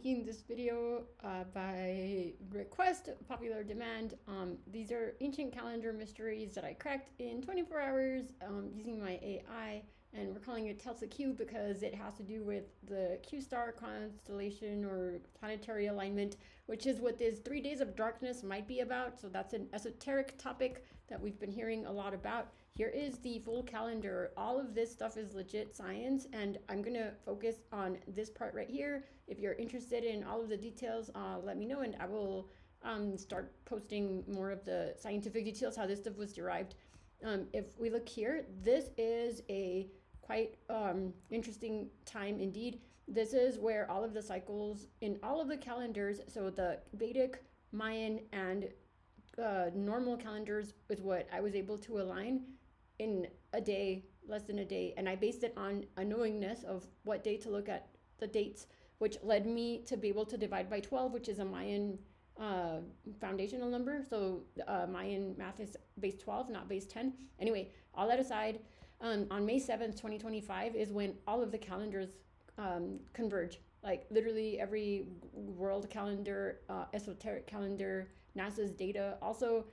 making this video by request, popular demand. These are ancient calendar mysteries that I cracked in 24 hours using my AI, and we're calling it Telsa Q because it has to do with the Q star constellation or planetary alignment, which is what this 3 days of darkness might be about. So that's an esoteric topic that we've been hearing a lot about. Here is the full calendar. All of this stuff is legit science, and I'm gonna focus on this part right here. If you're interested in all of the details, let me know, and I will start posting more of the scientific details, how this stuff was derived. If we look here, this is a quite interesting time indeed. This is where all of the cycles in all of the calendars, so the Vedic, Mayan, and normal calendars is what I was able to align in a day, less than a day, and I based it on a knowingness of what day to look at the dates, which led me to be able to divide by 12, which is a Mayan foundational number. So Mayan math is base 12, not base 10. Anyway, all that aside, on May 7th, 2025 is when all of the calendars converge. Like literally every world calendar, esoteric calendar, NASA's data also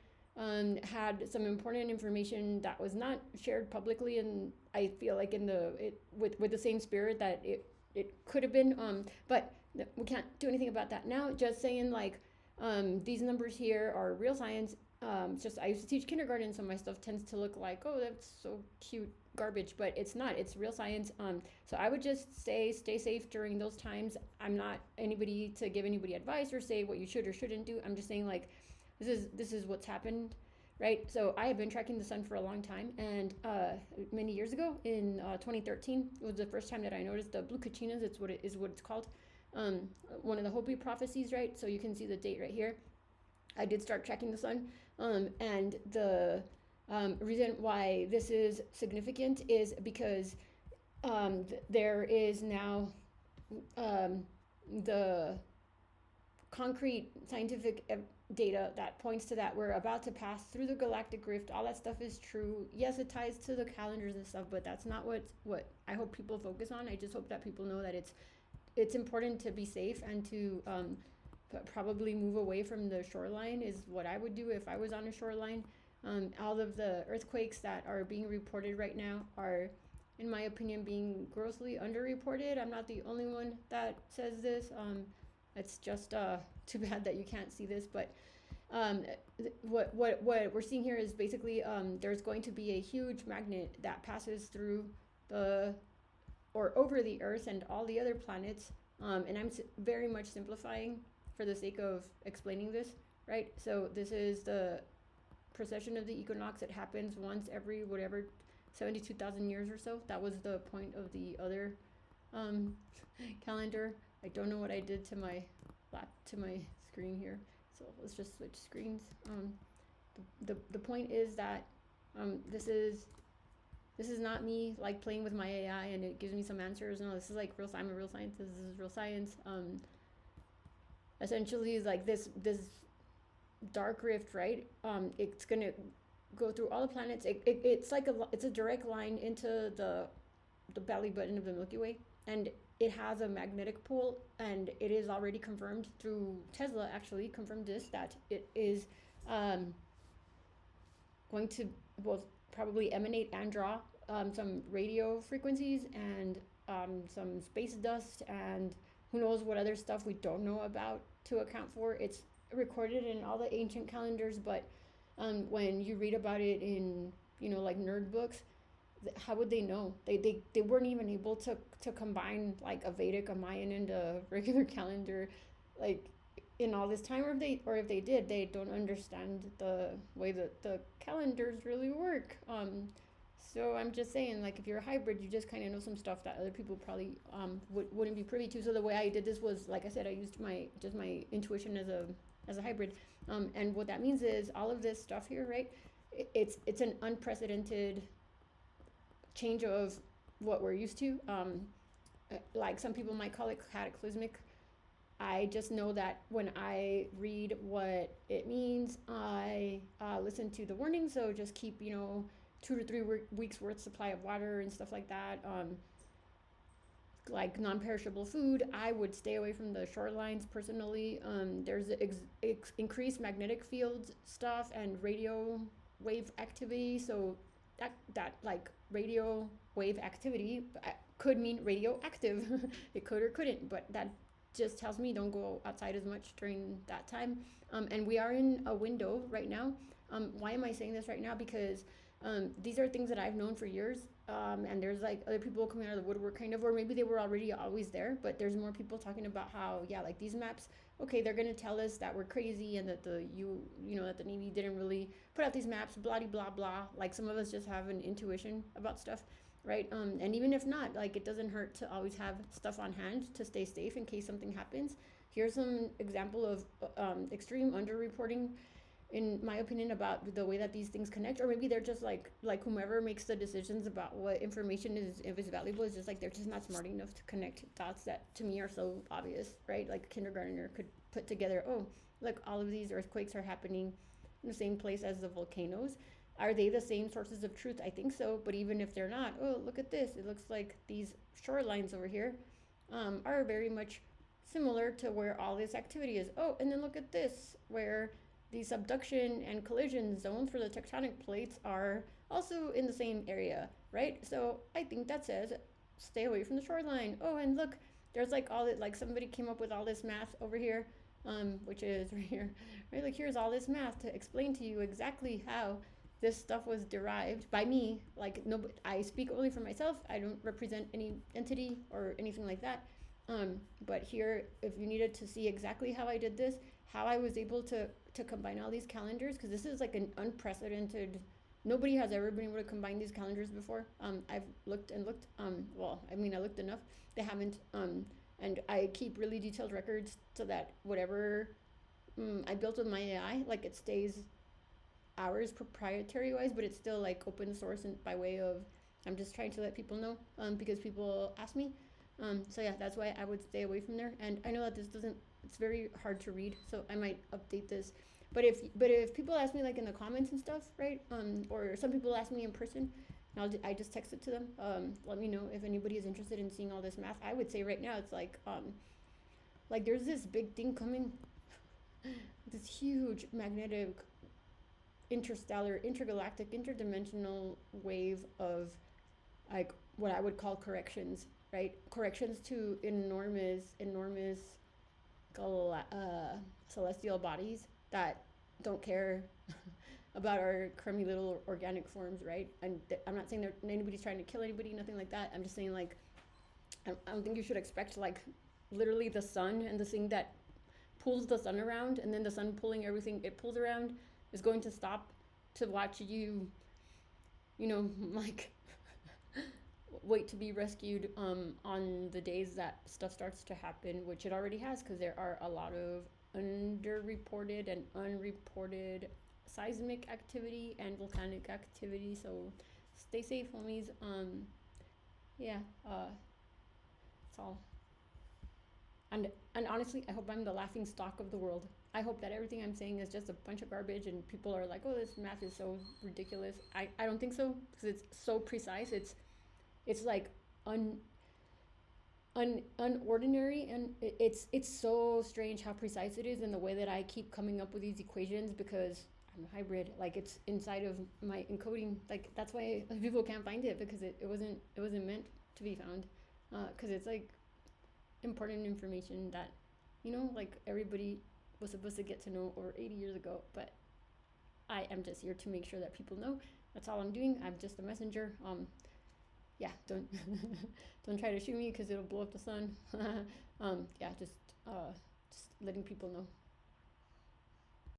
had some important information that was not shared publicly, and I feel like in the with the same spirit that it could have been, but we can't do anything about that now. Just saying, like, these numbers here are real science. It's just I used to teach kindergarten, so my stuff tends to look like, oh, that's so cute garbage, but it's not. It's real science. So I would just say stay safe during those times. I'm not anybody to give anybody advice or say what you should or shouldn't do. I'm just saying, like, this is what's happened, right? So I have been tracking the sun for a long time, and many years ago in 2013 was the first time that I noticed the blue kachinas. It's what it's called. One of the Hopi prophecies, right? So you can see the date right here. I did start tracking the sun, and the reason why this is significant is because there is now the concrete scientific data that points to that. We're about to pass through the galactic rift. All that stuff is true. Yes, it ties to the calendars and stuff, but that's not what I hope people focus on. I just hope that people know that it's important to be safe and to probably move away from the shoreline is what I would do if I was on a shoreline. All of the earthquakes that are being reported right now are, in my opinion, being grossly underreported. I'm not the only one that says this. It's just too bad that you can't see this, but what we're seeing here is basically there's going to be a huge magnet that passes through the or over the Earth and all the other planets, and I'm very much simplifying for the sake of explaining this, right? So this is the precession of the equinox. It happens once every 72,000 years or so. That was the point of the other calendar. I don't know what I did to my screen here, so let's just switch screens. The point is that this is not me like playing with my AI and it gives me some answers. No, this is like real. I'm a real scientist. This is real science. Essentially, is like this dark rift, right? It's gonna go through all the planets. It's like it's a direct line into the belly button of the Milky Way, and it has a magnetic pole, and it is already confirmed through Tesla. Actually, confirmed this that it is going to probably emanate and draw some radio frequencies and some space dust and who knows what other stuff we don't know about to account for. It's recorded in all the ancient calendars, but when you read about it in like nerd books, how would they know? They weren't even able to combine like a Vedic, a Mayan, and a regular calendar, like in all this time, or if they did, they don't understand the way that the calendars really work. So I'm just saying, like, if you're a hybrid, you just kind of know some stuff that other people probably wouldn't be privy to. So the way I did this was, like I said, I used my intuition as a hybrid, and what that means is all of this stuff here, right? It's an unprecedented change of what we're used to. Like some people might call it cataclysmic. I just know that when I read what it means, I listen to the warning. So just keep 2 to 3 weeks worth supply of water and stuff like that. like non-perishable food, I would stay away from the shorelines personally. There's increased magnetic field stuff and radio wave activity. So that like radio wave activity could mean radioactive. It could or couldn't, but that just tells me don't go outside as much during that time. And we are in a window right now. Why am I saying this right now? Because these are things that I've known for years, and there's like other people coming out of the woodwork kind of, or maybe they were already always there, but there's more people talking about how, yeah, like these maps, okay, they're gonna tell us that we're crazy and that that the Navy didn't really put out these maps, blah blah blah. Like some of us just have an intuition about stuff, right? And even if not, like it doesn't hurt to always have stuff on hand to stay safe in case something happens. Here's some example of extreme underreporting, in my opinion, about the way that these things connect. Or maybe they're just like whomever makes the decisions about what information is, if it's valuable, is just like they're just not smart enough to connect dots that to me are so obvious, right? Like a kindergartner could put together, oh, look, all of these earthquakes are happening in the same place as the volcanoes. Are they the same sources of truth? I think so. But even if they're not, oh, look at this, it looks like these shorelines over here are very much similar to where all this activity is. Oh, and then look at this, where the subduction and collision zones for the tectonic plates are also in the same area, right? So I think that says stay away from the shoreline. Oh, and look, there's like all that, like somebody came up with all this math over here, which is right here, right? Like here's all this math to explain to you exactly how this stuff was derived by me. Like no, I speak only for myself. I don't represent any entity or anything like that. But here, if you needed to see exactly how I did this, how I was able to combine all these calendars, because this is like an unprecedented, nobody has ever been able to combine these calendars before. I've looked and looked, well, I mean, I looked enough, they haven't, and I keep really detailed records so that whatever I built with my AI, like it stays ours proprietary wise, but it's still like open source and by way of, I'm just trying to let people know, because people ask me. So yeah, that's why I would stay away from there. And I know that this doesn't, it's very hard to read, so I might update this. But if people ask me like in the comments and stuff, right? Or some people ask me in person, and I just text it to them. Let me know if anybody is interested in seeing all this math. I would say right now it's like there's this big thing coming, this huge magnetic, interstellar, intergalactic, interdimensional wave of like what I would call corrections, right? Corrections to enormous celestial bodies that don't care about our crummy little organic forms, right? And I'm not saying that anybody's trying to kill anybody, nothing like that. I'm just saying like I don't think you should expect like literally the sun and the thing that pulls the sun around, and then the sun pulling everything it pulls around is going to stop to watch you, like wait to be rescued on the days that stuff starts to happen, which it already has, because there are a lot of underreported and unreported seismic activity and volcanic activity. So stay safe, homies. Yeah, that's all. And honestly, I hope I'm the laughing stock of the world. I hope that everything I'm saying is just a bunch of garbage and people are like, oh, this math is so ridiculous. I don't think so, because it's so precise. It's like unordinary, and it's so strange how precise it is in the way that I keep coming up with these equations, because I'm a hybrid. Like it's inside of my encoding. Like that's why people can't find it, because it wasn't meant to be found, because it's like important information that like everybody was supposed to get to know over 80 years ago. But I am just here to make sure that people know. That's all I'm doing. I'm just a messenger. Yeah, don't don't try to shoot me, because it'll blow up the sun. Yeah, just letting people know.